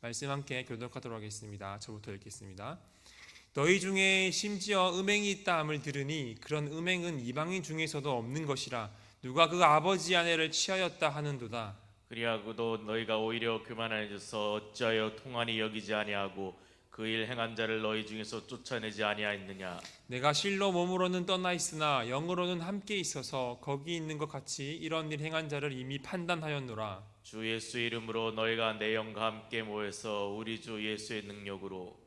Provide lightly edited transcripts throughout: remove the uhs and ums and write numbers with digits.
말씀 함께 교독하도록 하겠습니다. 저부터 읽겠습니다. 너희 중에 심지어 음행이 있다 함을 들으니 그런 음행은 이방인 중에서도 없는 것이라 누가 그 아버지 아내를 취하였다 하는도다. 그리하고도 너희가 오히려 교만하여져서 어찌하여 통한이 여기지 아니하고 그 일 행한 자를 너희 중에서 쫓아내지 아니하였느냐. 내가 실로 몸으로는 떠나 있으나 영으로는 함께 있어서 거기 있는 것 같이 이런 일 행한 자를 이미 판단하였노라. 주 예수 이름으로 너희가 내 영과 함께 모여서 우리 주 예수의 능력으로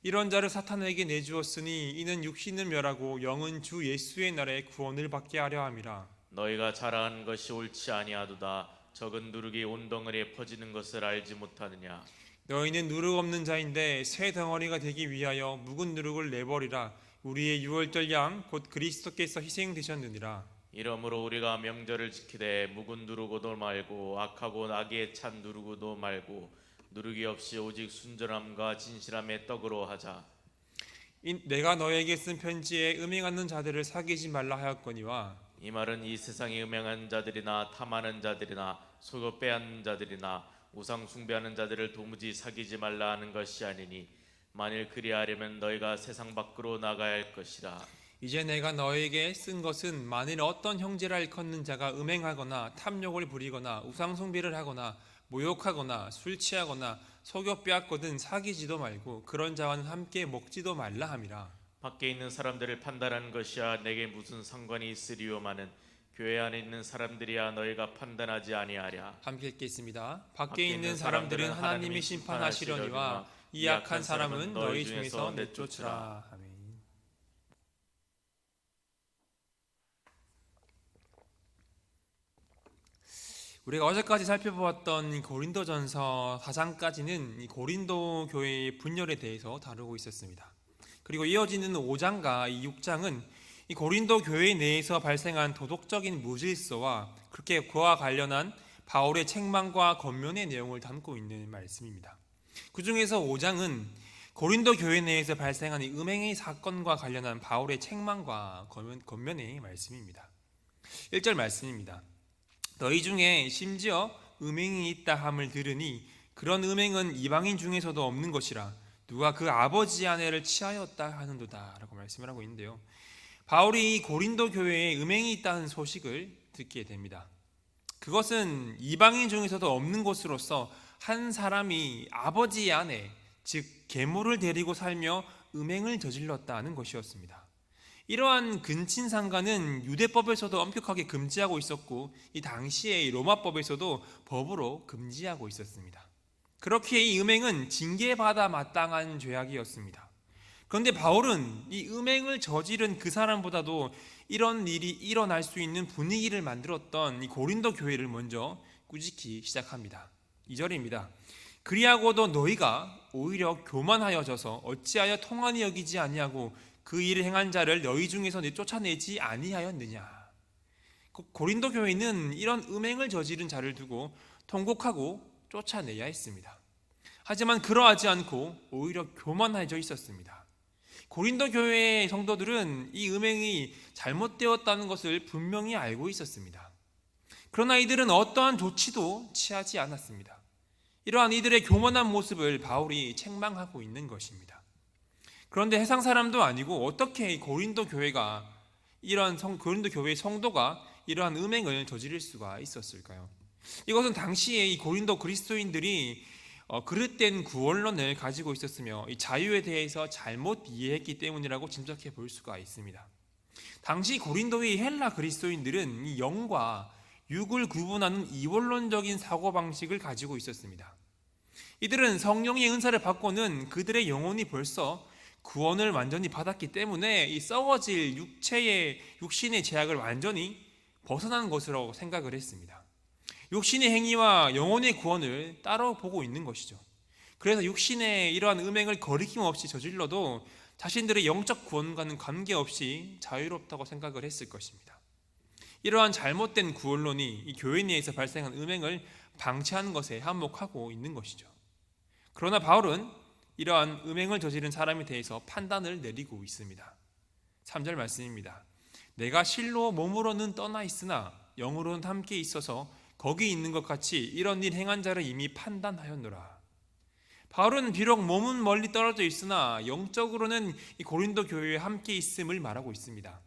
이런 자를 사탄에게 내주었으니 이는 육신을 멸하고 영은 주 예수의 날에 구원을 받게 하려 함이라. 너희가 자랑하는 것이 옳지 아니하도다. 적은 누룩이 온 덩어리에 퍼지는 것을 알지 못하느냐. 너희는 누룩 없는 자인데 새 덩어리가 되기 위하여 묵은 누룩을 내버리라. 우리의 유월절 양 곧 그리스도께서 희생되셨느니라. 이러므로 우리가 명절을 지키되 묵은 누룩도 말고 악하고 악에 찬 누룩도 말고 누룩이 없이 오직 순전함과 진실함의 떡으로 하자. 내가 너에게 쓴 편지에 음행하는 자들을 사귀지 말라 하였거니와 이 말은 이 세상에 음행하는 자들이나 탐하는 자들이나 속여 빼앗는 자들이나 우상 숭배하는 자들을 도무지 사귀지 말라 하는 것이 아니니 만일 그리하려면 너희가 세상 밖으로 나가야 할 것이라. 이제 내가 너에게 쓴 것은 만일 어떤 형제라 일컫는 자가 음행하거나 탐욕을 부리거나 우상 숭배를 하거나 모욕하거나 술 취하거나 속여 빼앗거든 사귀지도 말고 그런 자와는 함께 먹지도 말라 함이라. 밖에 있는 사람들을 판단하는 것이야 내게 무슨 상관이 있으리요마는 교회 안에 있는 사람들이야 너희가 판단하지 아니하랴. 함께 읽겠습니다. 밖에 있는 사람들은 하나님이 심판하시려니와 이 악한 사람은 너희 중에서 내쫓으라. 아멘. 우리가 어제까지 살펴보았던 고린도전서 4장까지는 이 고린도 교회의 분열에 대해서 다루고 있었습니다. 그리고 이어지는 5장과 이 6장은 이 고린도 교회 내에서 발생한 도덕적인 무질서와 그렇게 그와 관련한 바울의 책망과 권면의 내용을 담고 있는 말씀입니다. 그 중에서 5장은 고린도 교회 내에서 발생한 이 음행의 사건과 관련한 바울의 책망과 권면의 말씀입니다. 1절 말씀입니다. 너희 중에 심지어 음행이 있다 함을 들으니 그런 음행은 이방인 중에서도 없는 것이라 누가 그 아버지 아내를 취하였다 하는도다 라고 말씀을 하고 있는데요. 바울이 고린도 교회에 음행이 있다는 소식을 듣게 됩니다. 그것은 이방인 중에서도 없는 것으로서 한 사람이 아버지의 아내, 즉 계모를 데리고 살며 음행을 저질렀다는 것이었습니다. 이러한 근친상간은 유대법에서도 엄격하게 금지하고 있었고 이 당시의 로마법에서도 법으로 금지하고 있었습니다. 그렇게 이 음행은 징계받아 마땅한 죄악이었습니다. 그런데 바울은 이 음행을 저지른 그 사람보다도 이런 일이 일어날 수 있는 분위기를 만들었던 이 고린도 교회를 먼저 꾸짖기 시작합니다. 2절입니다. 그리하고도 너희가 오히려 교만하여져서 어찌하여 통한이 여기지 아니하고 그 일을 행한 자를 너희 중에서 쫓아내지 아니하였느냐. 고린도 교회는 이런 음행을 저지른 자를 두고 통곡하고 쫓아내야 했습니다. 하지만 그러하지 않고 오히려 교만해져 있었습니다. 고린도 교회의 성도들은 이 음행이 잘못되었다는 것을 분명히 알고 있었습니다. 그러나 이들은 어떠한 조치도 취하지 않았습니다. 이러한 이들의 교만한 모습을 바울이 책망하고 있는 것입니다. 그런데 해상 사람도 아니고 어떻게 고린도 교회가 고린도 교회의 성도가 이러한 음행을 저지를 수가 있었을까요? 이것은 당시에 이 고린도 그리스도인들이 그릇된 구원론을 가지고 있었으며 이 자유에 대해서 잘못 이해했기 때문이라고 짐작해 볼 수가 있습니다. 당시 고린도의 헬라 그리스도인들은 이 영과 육을 구분하는 이원론적인 사고방식을 가지고 있었습니다. 이들은 성령의 은사를 받고는 그들의 영혼이 벌써 구원을 완전히 받았기 때문에 이 썩어질 육신의 제약을 완전히 벗어난 것으로 생각을 했습니다. 육신의 행위와 영혼의 구원을 따로 보고 있는 것이죠. 그래서 육신의 이러한 음행을 거리낌 없이 저질러도 자신들의 영적 구원과는 관계없이 자유롭다고 생각을 했을 것입니다. 이러한 잘못된 구원론이 이 교회 내에서 발생한 음행을 방치하는 것에 한몫하고 있는 것이죠. 그러나 바울은 이러한 음행을 저지른 사람에 대해서 판단을 내리고 있습니다. 3절 말씀입니다. 내가 실로 몸으로는 떠나 있으나 영으로는 함께 있어서 거기 있는 것 같이 이런 일 행한 자를 이미 판단하였노라. 바울은 비록 몸은 멀리 떨어져 있으나 영적으로는 이 고린도 교회에 함께 있음을 말하고 있습니다.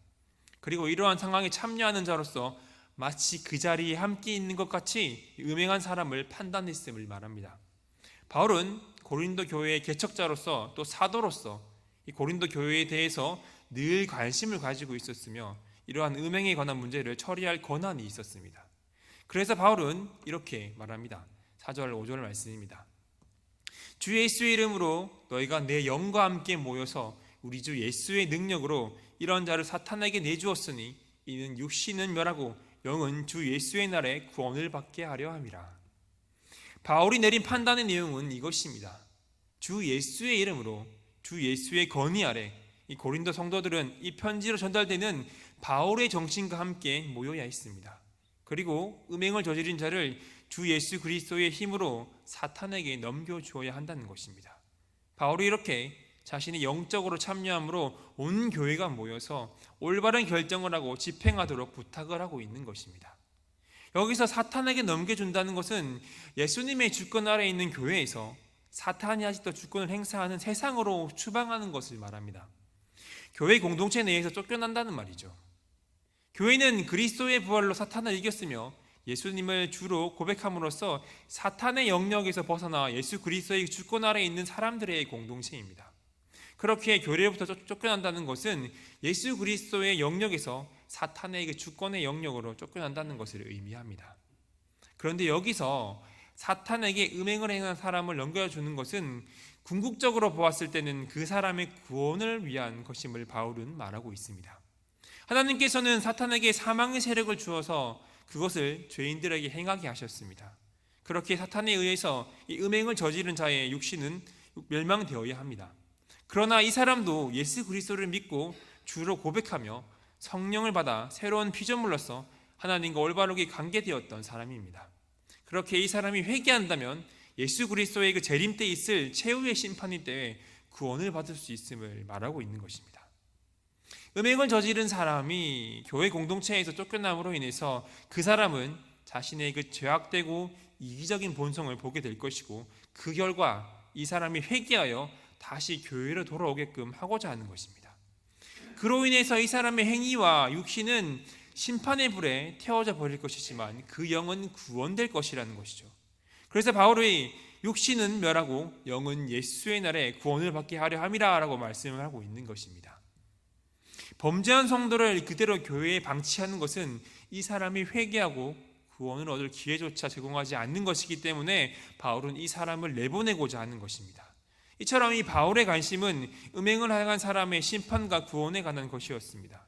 그리고 이러한 상황에 참여하는 자로서 마치 그 자리에 함께 있는 것 같이 음행한 사람을 판단했음을 말합니다. 바울은 고린도 교회의 개척자로서 또 사도로서 이 고린도 교회에 대해서 늘 관심을 가지고 있었으며 이러한 음행에 관한 문제를 처리할 권한이 있었습니다. 그래서 바울은 이렇게 말합니다. 4절 5절 말씀입니다. 주 예수의 이름으로 너희가 내 영과 함께 모여서 우리 주 예수의 능력으로 이런 자를 사탄에게 내주었으니 이는 육신은 멸하고 영은 주 예수의 날에 구원을 받게 하려 함이라. 바울이 내린 판단의 내용은 이것입니다. 주 예수의 이름으로 주 예수의 건의 아래 이 고린도 성도들은 이 편지로 전달되는 바울의 정신과 함께 모여야 했습니다. 그리고 음행을 저지른 자를 주 예수 그리스도의 힘으로 사탄에게 넘겨주어야 한다는 것입니다. 바울이 이렇게 자신이 영적으로 참여함으로 온 교회가 모여서 올바른 결정을 하고 집행하도록 부탁을 하고 있는 것입니다. 여기서 사탄에게 넘겨준다는 것은 예수님의 주권 아래에 있는 교회에서 사탄이 아직도 주권을 행사하는 세상으로 추방하는 것을 말합니다. 교회 공동체 내에서 쫓겨난다는 말이죠. 교회는 그리스도의 부활로 사탄을 이겼으며 예수님을 주로 고백함으로써 사탄의 영역에서 벗어나 예수 그리스도의 주권 아래에 있는 사람들의 공동체입니다. 그렇게 교회로부터 쫓겨난다는 것은 예수 그리스도의 영역에서 사탄의 그 주권의 영역으로 쫓겨난다는 것을 의미합니다. 그런데 여기서 사탄에게 음행을 행한 사람을 넘겨주는 것은 궁극적으로 보았을 때는 그 사람의 구원을 위한 것임을 바울은 말하고 있습니다. 하나님께서는 사탄에게 사망의 세력을 주어서 그것을 죄인들에게 행하게 하셨습니다. 그렇게 사탄에 의해서 이 음행을 저지른 자의 육신은 멸망되어야 합니다. 그러나 이 사람도 예수 그리스도를 믿고 주로 고백하며 성령을 받아 새로운 피조물로서 하나님과 올바르게 관계되었던 사람입니다. 그렇게 이 사람이 회개한다면 예수 그리스도의 그 재림 때 있을 최후의 심판이 때에 구원을 받을 수 있음을 말하고 있는 것입니다. 음행을 저지른 사람이 교회 공동체에서 쫓겨남으로 인해서 그 사람은 자신의 그 죄악되고 이기적인 본성을 보게 될 것이고 그 결과 이 사람이 회개하여 다시 교회로 돌아오게끔 하고자 하는 것입니다. 그로 인해서 이 사람의 행위와 육신은 심판의 불에 태워져 버릴 것이지만 그 영은 구원될 것이라는 것이죠. 그래서 바울이 육신은 멸하고 영은 예수의 날에 구원을 받게 하려 함이라 라고 말씀을 하고 있는 것입니다. 범죄한 성도를 그대로 교회에 방치하는 것은 이 사람이 회개하고 구원을 얻을 기회조차 제공하지 않는 것이기 때문에 바울은 이 사람을 내보내고자 하는 것입니다. 이처럼 이 바울의 관심은 음행을 행한 사람의 심판과 구원에 관한 것이었습니다.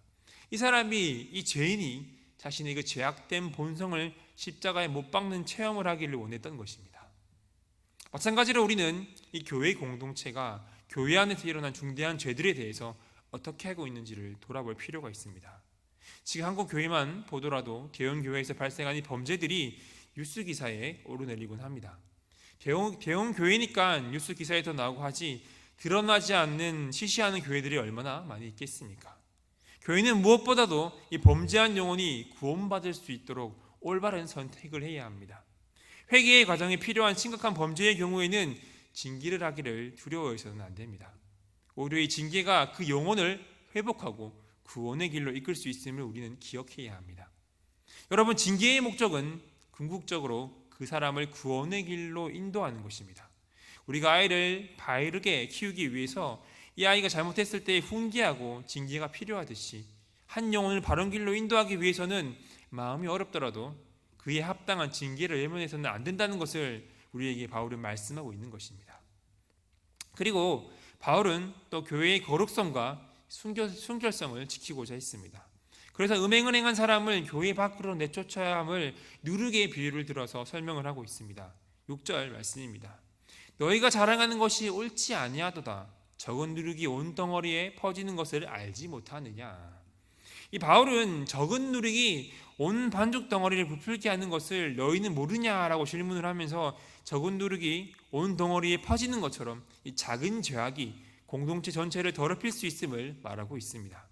이 사람이, 이 죄인이 자신의 그 죄악된 본성을 십자가에 못 박는 체험을 하기를 원했던 것입니다. 마찬가지로 우리는 이 교회 공동체가 교회 안에서 일어난 중대한 죄들에 대해서 어떻게 하고 있는지를 돌아볼 필요가 있습니다. 지금 한국 교회만 보더라도 대형 교회에서 발생한 이 범죄들이 뉴스 기사에 오르내리곤 합니다. 대형 교회니까 뉴스 기사에 더 나오고 하지 드러나지 않는 시시하는 교회들이 얼마나 많이 있겠습니까? 교회는 무엇보다도 이 범죄한 영혼이 구원받을 수 있도록 올바른 선택을 해야 합니다. 회개의 과정이 필요한 심각한 범죄의 경우에는 징계를 하기를 두려워해서는 안 됩니다. 오히려 이 징계가 그 영혼을 회복하고 구원의 길로 이끌 수 있음을 우리는 기억해야 합니다. 여러분, 징계의 목적은 궁극적으로 그 사람을 구원의 길로 인도하는 것입니다. 우리가 아이를 바르게 키우기 위해서 이 아이가 잘못했을 때 훈계하고 징계가 필요하듯이 한 영혼을 바른 길로 인도하기 위해서는 마음이 어렵더라도 그에 합당한 징계를 외면해서는 안 된다는 것을 우리에게 바울은 말씀하고 있는 것입니다. 그리고 바울은 또 교회의 거룩성과 순결성을 지키고자 했습니다. 그래서 음행을 행한 사람을 교회 밖으로 내쫓아야 함을 누룩의 비유를 들어서 설명을 하고 있습니다. 6절 말씀입니다. 너희가 자랑하는 것이 옳지 아니하도다. 적은 누룩이 온 덩어리에 퍼지는 것을 알지 못하느냐. 이 바울은 적은 누룩이 온 반죽 덩어리를 부풀게 하는 것을 너희는 모르냐라고 질문을 하면서 적은 누룩이 온 덩어리에 퍼지는 것처럼 이 작은 죄악이 공동체 전체를 더럽힐 수 있음을 말하고 있습니다.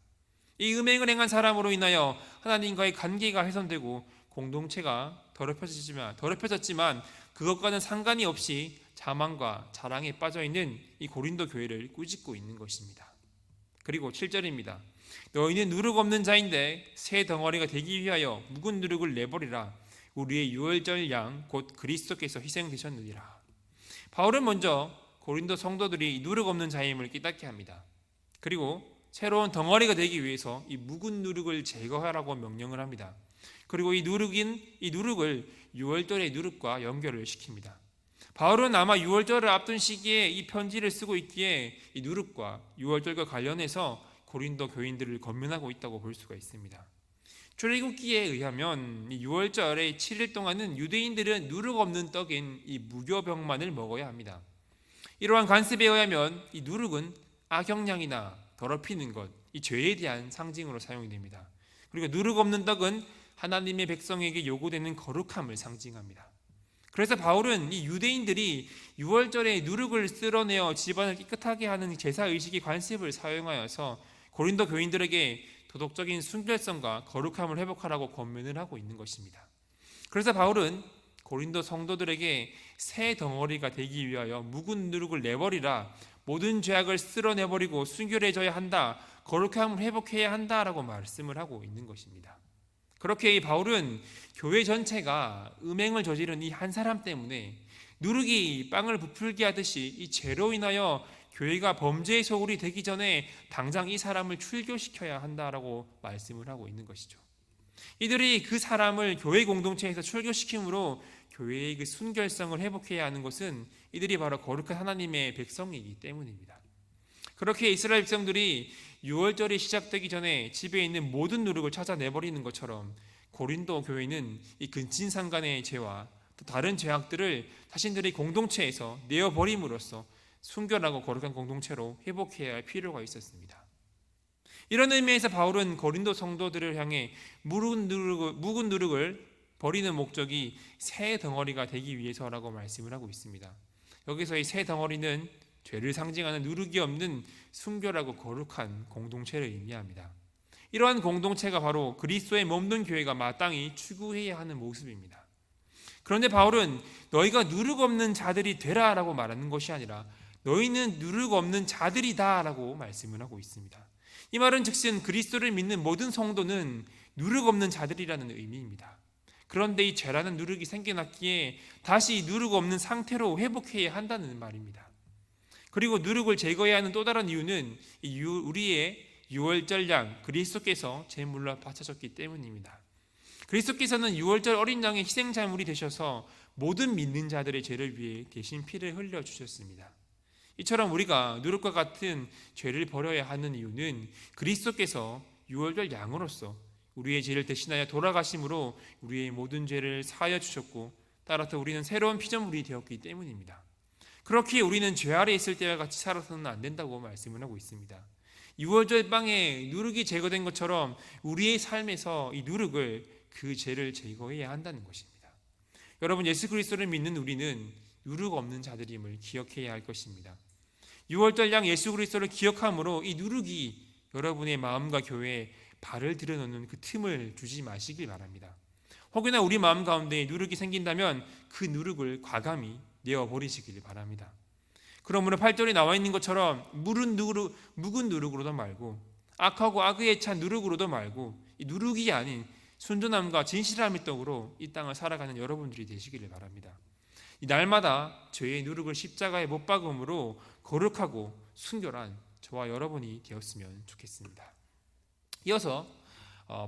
이 음행을 행한 사람으로 인하여 하나님과의 관계가 훼손되고 공동체가 더럽혀졌지만 그것과는 상관이 없이 자만과 자랑에 빠져있는 이 고린도 교회를 꾸짖고 있는 것입니다. 그리고 7절입니다. 너희는 누룩 없는 자인데 새 덩어리가 되기 위하여 묵은 누룩을 내버리라. 우리의 유월절 양 곧 그리스도께서 희생되셨느니라. 바울은 먼저 고린도 성도들이 누룩 없는 자임을 깨닫게 합니다. 그리고 새로운 덩어리가 되기 위해서 이 묵은 누룩을 제거하라고 명령을 합니다. 그리고 이 누룩을 유월절의 누룩과 연결을 시킵니다. 바울은 아마 유월절을 앞둔 시기에 이 편지를 쓰고 있기에 이 누룩과 유월절과 관련해서 고린도 교인들을 권면하고 있다고 볼 수가 있습니다. 출애굽기에 의하면 이 유월절의 7일 동안은 유대인들은 누룩 없는 떡인 이 무교병만을 먹어야 합니다. 이러한 관습에 의하면 이 누룩은 악영향이나 더럽히는 것, 이 죄에 대한 상징으로 사용이 됩니다. 그리고 누룩 없는 떡은 하나님의 백성에게 요구되는 거룩함을 상징합니다. 그래서 바울은 이 유대인들이 유월절에 누룩을 쓸어내어 집안을 깨끗하게 하는 제사의식의 관습을 사용하여서 고린도 교인들에게 도덕적인 순결성과 거룩함을 회복하라고 권면을 하고 있는 것입니다. 그래서 바울은 고린도 성도들에게 새 덩어리가 되기 위하여 묵은 누룩을 내버리라, 모든 죄악을 쓸어내버리고 순결해져야 한다, 거룩함을 회복해야 한다라고 말씀을 하고 있는 것입니다. 그렇게 이 바울은 교회 전체가 음행을 저지른 이 한 사람 때문에 누룩이 빵을 부풀게 하듯이 이 죄로 인하여 교회가 범죄의 소굴이 되기 전에 당장 이 사람을 출교시켜야 한다라고 말씀을 하고 있는 것이죠. 이들이 그 사람을 교회 공동체에서 출교시킴으로 교회의 그 순결성을 회복해야 하는 것은 이들이 바로 거룩한 하나님의 백성이기 때문입니다. 그렇게 이스라엘 백성들이 유월절이 시작되기 전에 집에 있는 모든 누룩을 찾아내버리는 것처럼 고린도 교회는 이 근친상간의 죄와 또 다른 죄악들을 자신들의 공동체에서 내어버림으로써 순결하고 거룩한 공동체로 회복해야 할 필요가 있었습니다. 이런 의미에서 바울은 고린도 성도들을 향해 묵은 누룩을 버리는 목적이 새 덩어리가 되기 위해서라고 말씀을 하고 있습니다. 여기서 이 새 덩어리는 죄를 상징하는 누룩이 없는 순결하고 거룩한 공동체를 의미합니다. 이러한 공동체가 바로 그리스도의 몸된 교회가 마땅히 추구해야 하는 모습입니다. 그런데 바울은 너희가 누룩 없는 자들이 되라라고 말하는 것이 아니라 너희는 누룩 없는 자들이다라고 말씀을 하고 있습니다. 이 말은 즉슨 그리스도를 믿는 모든 성도는 누룩 없는 자들이라는 의미입니다. 그런데 이 죄라는 누룩이 생겨났기에 다시 누룩 없는 상태로 회복해야 한다는 말입니다. 그리고 누룩을 제거해야 하는 또 다른 이유는 우리의 유월절 양 그리스도께서 제물로 바쳐졌기 때문입니다. 그리스도께서는 유월절 어린 양의 희생자물이 되셔서 모든 믿는 자들의 죄를 위해 대신 피를 흘려주셨습니다. 이처럼 우리가 누룩과 같은 죄를 버려야 하는 이유는 그리스도께서 유월절 양으로서 우리의 죄를 대신하여 돌아가심으로 우리의 모든 죄를 사하여 주셨고 따라서 우리는 새로운 피조물이 되었기 때문입니다. 그렇게 우리는 죄 아래 있을 때와 같이 살아서는 안 된다고 말씀을 하고 있습니다. 유월절 빵에 누룩이 제거된 것처럼 우리의 삶에서 이 누룩을 그 죄를 제거해야 한다는 것입니다. 여러분, 예수 그리스도를 믿는 우리는 누룩 없는 자들임을 기억해야 할 것입니다. 유월절 양 예수 그리스도를 기억함으로 이 누룩이 여러분의 마음과 교회에 발을 들여놓는 그 틈을 주지 마시길 바랍니다. 혹여나 우리 마음 가운데 누룩이 생긴다면 그 누룩을 과감히 내어버리시길 바랍니다. 그러므로 8절에 나와 있는 것처럼 묵은 누룩으로도 말고 악하고 악의에 찬 누룩으로도 말고 이 누룩이 아닌 순전함과 진실함의 떡으로 이 땅을 살아가는 여러분들이 되시기를 바랍니다. 이 날마다 죄의 누룩을 십자가에 못 박음으로 거룩하고 순결한 저와 여러분이 되었으면 좋겠습니다. 이어서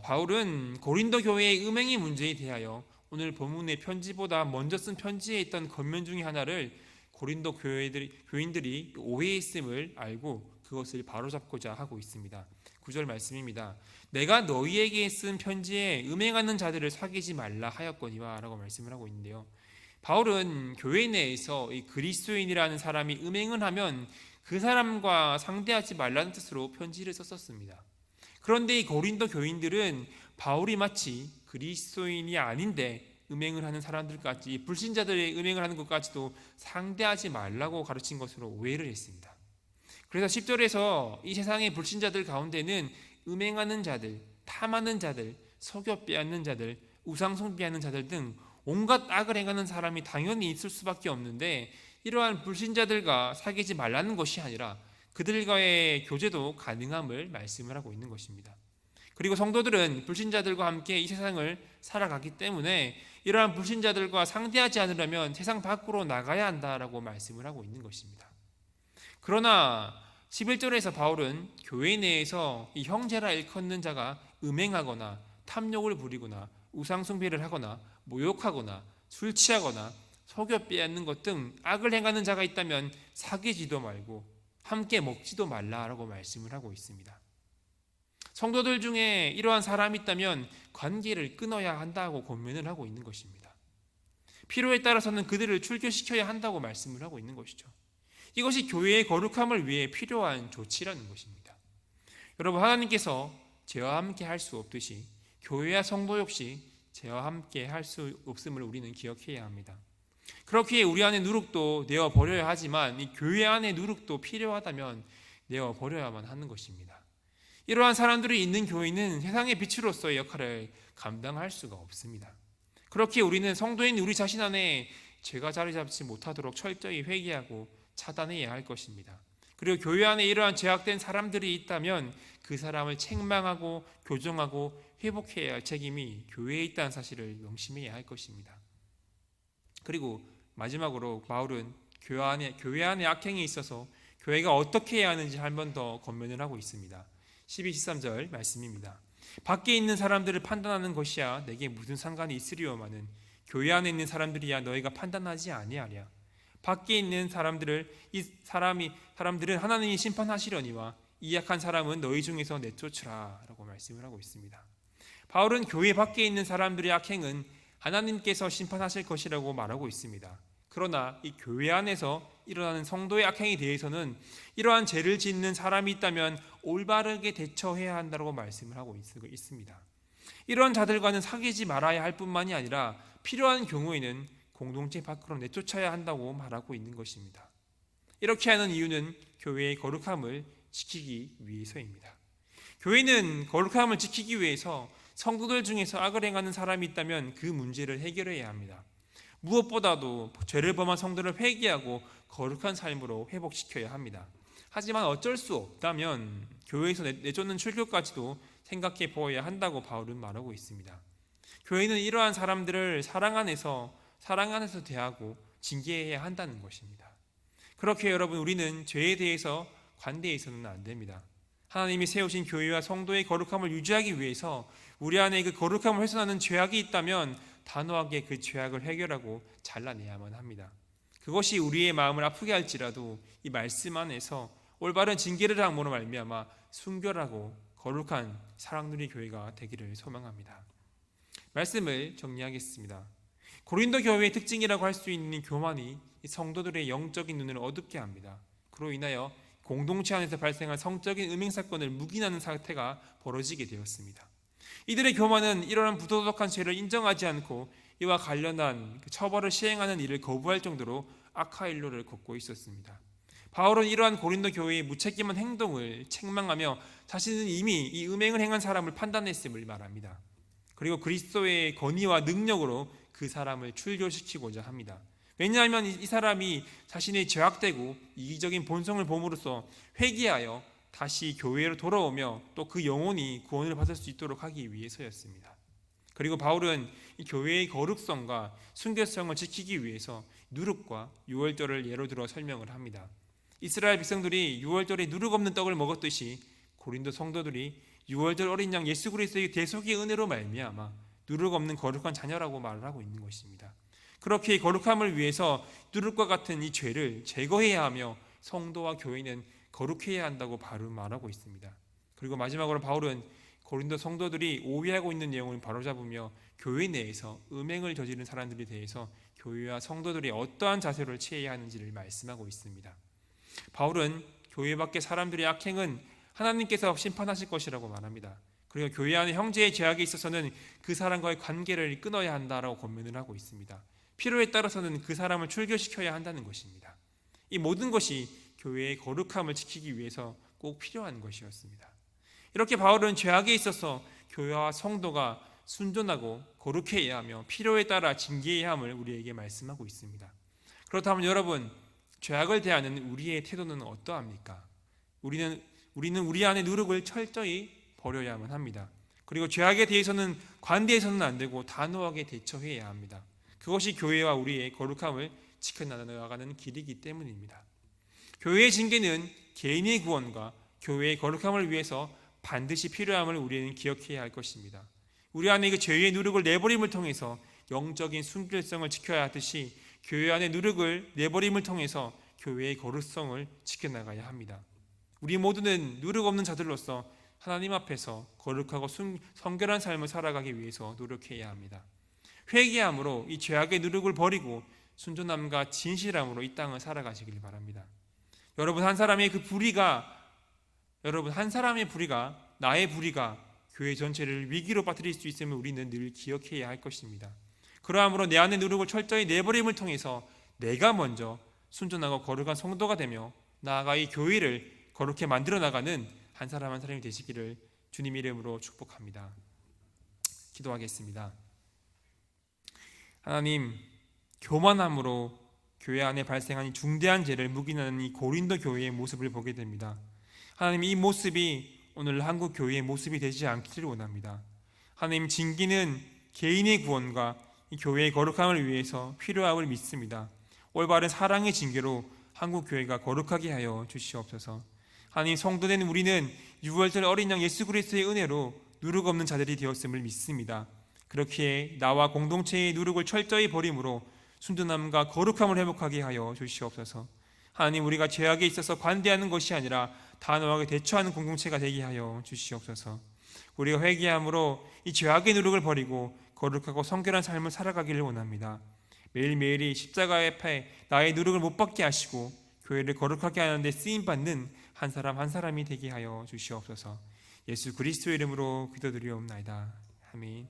바울은 고린도 교회의 음행의 문제에 대하여 오늘 본문의 편지보다 먼저 쓴 편지에 있던 권면 중에 하나를 고린도 교인들이 오해했음을 알고 그것을 바로잡고자 하고 있습니다. 9절 말씀입니다. 내가 너희에게 쓴 편지에 음행하는 자들을 사귀지 말라 하였거니와 라고 말씀을 하고 있는데요. 바울은 교회 내에서 이 그리스도인이라는 사람이 음행을 하면 그 사람과 상대하지 말라는 뜻으로 편지를 썼었습니다. 그런데 이 고린도 교인들은 바울이 마치 그리스도인이 아닌데 음행을 하는 사람들까지 불신자들의 음행을 하는 것까지도 상대하지 말라고 가르친 것으로 오해를 했습니다. 그래서 10절에서 이 세상의 불신자들 가운데는 음행하는 자들, 탐하는 자들, 속여 빼앗는 자들, 우상 숭배하는 자들 등 온갖 악을 행하는 사람이 당연히 있을 수밖에 없는데 이러한 불신자들과 사귀지 말라는 것이 아니라 그들과의 교제도 가능함을 말씀을 하고 있는 것입니다. 그리고 성도들은 불신자들과 함께 이 세상을 살아가기 때문에 이러한 불신자들과 상대하지 않으려면 세상 밖으로 나가야 한다라고 말씀을 하고 있는 것입니다. 그러나 11절에서 바울은 교회 내에서 이 형제라 일컫는 자가 음행하거나 탐욕을 부리거나 우상숭배를 하거나 모욕하거나 술 취하거나 속여 빼앗는 것 등 악을 행하는 자가 있다면 사귀지도 말고 함께 먹지도 말라라고 말씀을 하고 있습니다. 성도들 중에 이러한 사람이 있다면 관계를 끊어야 한다고 권면을 하고 있는 것입니다. 필요에 따라서는 그들을 출교시켜야 한다고 말씀을 하고 있는 것이죠. 이것이 교회의 거룩함을 위해 필요한 조치라는 것입니다. 여러분, 하나님께서 죄와 함께 할 수 없듯이 교회와 성도 역시 죄와 함께 할 수 없음을 우리는 기억해야 합니다. 그렇기에 우리 안에 누룩도 내어 버려야 하지만 이 교회 안에 누룩도 필요하다면 내어 버려야만 하는 것입니다. 이러한 사람들이 있는 교회는 세상의 빛으로서의 역할을 감당할 수가 없습니다. 그렇기에 우리는 성도인 우리 자신 안에 죄가 자리 잡지 못하도록 철저히 회개하고 차단해야 할 것입니다. 그리고 교회 안에 이러한 죄악된 사람들이 있다면 그 사람을 책망하고 교정하고 회복해야 할 책임이 교회에 있다는 사실을 명심해야 할 것입니다. 그리고 마지막으로 바울은 교회 안에 악행이 있어서 교회가 어떻게 해야 하는지 한 번 더 권면을 하고 있습니다. 12, 13절 말씀입니다. 밖에 있는 사람들을 판단하는 것이야 내게 무슨 상관이 있으리오마는 교회 안에 있는 사람들이야 너희가 판단하지 아니하랴. 밖에 있는 사람들은 하나님이 심판하시려니와 이 약한 사람은 너희 중에서 내쫓으라 라고 말씀을 하고 있습니다. 바울은 교회 밖에 있는 사람들의 악행은 하나님께서 심판하실 것이라고 말하고 있습니다. 그러나 이 교회 안에서 일어나는 성도의 악행에 대해서는 이러한 죄를 짓는 사람이 있다면 올바르게 대처해야 한다고 말씀을 하고 있습니다. 이러한 자들과는 사귀지 말아야 할 뿐만이 아니라 필요한 경우에는 공동체 밖으로 내쫓아야 한다고 말하고 있는 것입니다. 이렇게 하는 이유는 교회의 거룩함을 지키기 위해서입니다. 교회는 거룩함을 지키기 위해서 성도들 중에서 악을 행하는 사람이 있다면 그 문제를 해결해야 합니다. 무엇보다도 죄를 범한 성도를 회개하고 거룩한 삶으로 회복시켜야 합니다. 하지만 어쩔 수 없다면 교회에서 내쫓는 출교까지도 생각해 보아야 한다고 바울은 말하고 있습니다. 교회는 이러한 사람들을 사랑 안에서 대하고 징계해야 한다는 것입니다. 그렇게 여러분, 우리는 죄에 대해서 관대해서는 안 됩니다. 하나님이 세우신 교회와 성도의 거룩함을 유지하기 위해서 우리 안에 그 거룩함을 훼손하는 죄악이 있다면 단호하게 그 죄악을 해결하고 잘라내야만 합니다. 그것이 우리의 마음을 아프게 할지라도 이 말씀 안에서 올바른 징계를 함으로 말미암아 순결하고 거룩한 사랑누리 교회가 되기를 소망합니다. 말씀을 정리하겠습니다. 고린도 교회의 특징이라고 할 수 있는 교만이 성도들의 영적인 눈을 어둡게 합니다. 그로 인하여 공동체 안에서 발생한 성적인 음행 사건을 묵인하는 사태가 벌어지게 되었습니다. 이들의 교만은 이러한 부도덕한 죄를 인정하지 않고 이와 관련한 처벌을 시행하는 일을 거부할 정도로 악한 일로를 걷고 있었습니다. 바울은 이러한 고린도 교회의 무책임한 행동을 책망하며 자신은 이미 이 음행을 행한 사람을 판단했음을 말합니다. 그리고 그리스도의 권위와 능력으로 그 사람을 출교시키고자 합니다. 왜냐하면 이 사람이 자신의 죄악되고 이기적인 본성을 봄으로써 회개하여 다시 교회로 돌아오며 또 그 영혼이 구원을 받을 수 있도록 하기 위해서였습니다. 그리고 바울은 이 교회의 거룩성과 순결성을 지키기 위해서 누룩과 유월절을 예로 들어 설명을 합니다. 이스라엘 백성들이 유월절에 누룩 없는 떡을 먹었듯이 고린도 성도들이 유월절 어린 양 예수 그리스도의 대속의 은혜로 말미암아 누룩 없는 거룩한 자녀라고 말을 하고 있는 것입니다. 그렇게 거룩함을 위해서 누룩과 같은 이 죄를 제거해야 하며 성도와 교회는 거룩해야 한다고 바로 말하고 있습니다. 그리고 마지막으로 바울은 고린도 성도들이 오해하고 있는 내용을 바로잡으며 교회 내에서 음행을 저지른 사람들에 대해서 교회와 성도들이 어떠한 자세를 취해야 하는지를 말씀하고 있습니다. 바울은 교회 밖의 사람들의 악행은 하나님께서 심판하실 것이라고 말합니다. 그리고 교회 안에 형제의 죄악에 있어서는 그 사람과의 관계를 끊어야 한다라고 권면을 하고 있습니다. 필요에 따라서는 그 사람을 출교시켜야 한다는 것입니다. 이 모든 것이 교회의 거룩함을 지키기 위해서 꼭 필요한 것이었습니다. 이렇게 바울은 죄악에 있어서 교회와 성도가 순전하고 거룩해야 하며 필요에 따라 징계해야 함을 우리에게 말씀하고 있습니다. 그렇다면 여러분, 죄악을 대하는 우리의 태도는 어떠합니까? 우리는 우리 안의 누룩을 철저히 버려야만 합니다. 그리고 죄악에 대해서는 관대해서는 안 되고 단호하게 대처해야 합니다. 그것이 교회와 우리의 거룩함을 지켜나가는 길이기 때문입니다. 교회의 징계는 개인의 구원과 교회의 거룩함을 위해서 반드시 필요함을 우리는 기억해야 할 것입니다. 우리 안에 그 죄의 누룩을 내버림을 통해서 영적인 순결성을 지켜야 하듯이 교회 안의 누룩을 내버림을 통해서 교회의 거룩성을 지켜나가야 합니다. 우리 모두는 누룩 없는 자들로서 하나님 앞에서 거룩하고 성결한 삶을 살아가기 위해서 노력해야 합니다. 회개함으로 이 죄악의 누룩을 버리고 순전함과 진실함으로 이 땅을 살아가시길 바랍니다. 여러분 한 사람의 불의가 나의 불의가 교회 전체를 위기로 빠뜨릴 수 있음을 우리는 늘 기억해야 할 것입니다. 그러함으로 내 안의 누룩을 철저히 내버림을 통해서 내가 먼저 순전하고 거룩한 성도가 되며 나아가 이 교회를 거룩히 만들어 나가는 한 사람 한 사람이 되시기를 주님 이름으로 축복합니다. 기도하겠습니다. 하나님, 교만함으로 교회 안에 발생한 이 중대한 죄를 묵인하는 이 고린도 교회의 모습을 보게 됩니다. 하나님, 이 모습이 오늘 한국 교회의 모습이 되지 않기를 원합니다. 하나님, 징계는 개인의 구원과 이 교회의 거룩함을 위해서 필요함을 믿습니다. 올바른 사랑의 징계로 한국 교회가 거룩하게 하여 주시옵소서. 하나님, 성도된 우리는 6월절 어린 양 예수 그리스도의 은혜로 누룩 없는 자들이 되었음을 믿습니다. 그렇기에 나와 공동체의 누룩을 철저히 버림으로 순전함과 거룩함을 회복하게 하여 주시옵소서. 하나님, 우리가 죄악에 있어서 관대하는 것이 아니라 단호하게 대처하는 공동체가 되게 하여 주시옵소서. 우리가 회개함으로 이 죄악의 누룩을 버리고 거룩하고 성결한 삶을 살아가기를 원합니다. 매일매일이 십자가의 패 나의 누룩을 못 받게 하시고 교회를 거룩하게 하는 데 쓰임받는 한 사람 한 사람이 되게 하여 주시옵소서. 예수 그리스도의 이름으로 기도드리옵나이다. 아멘.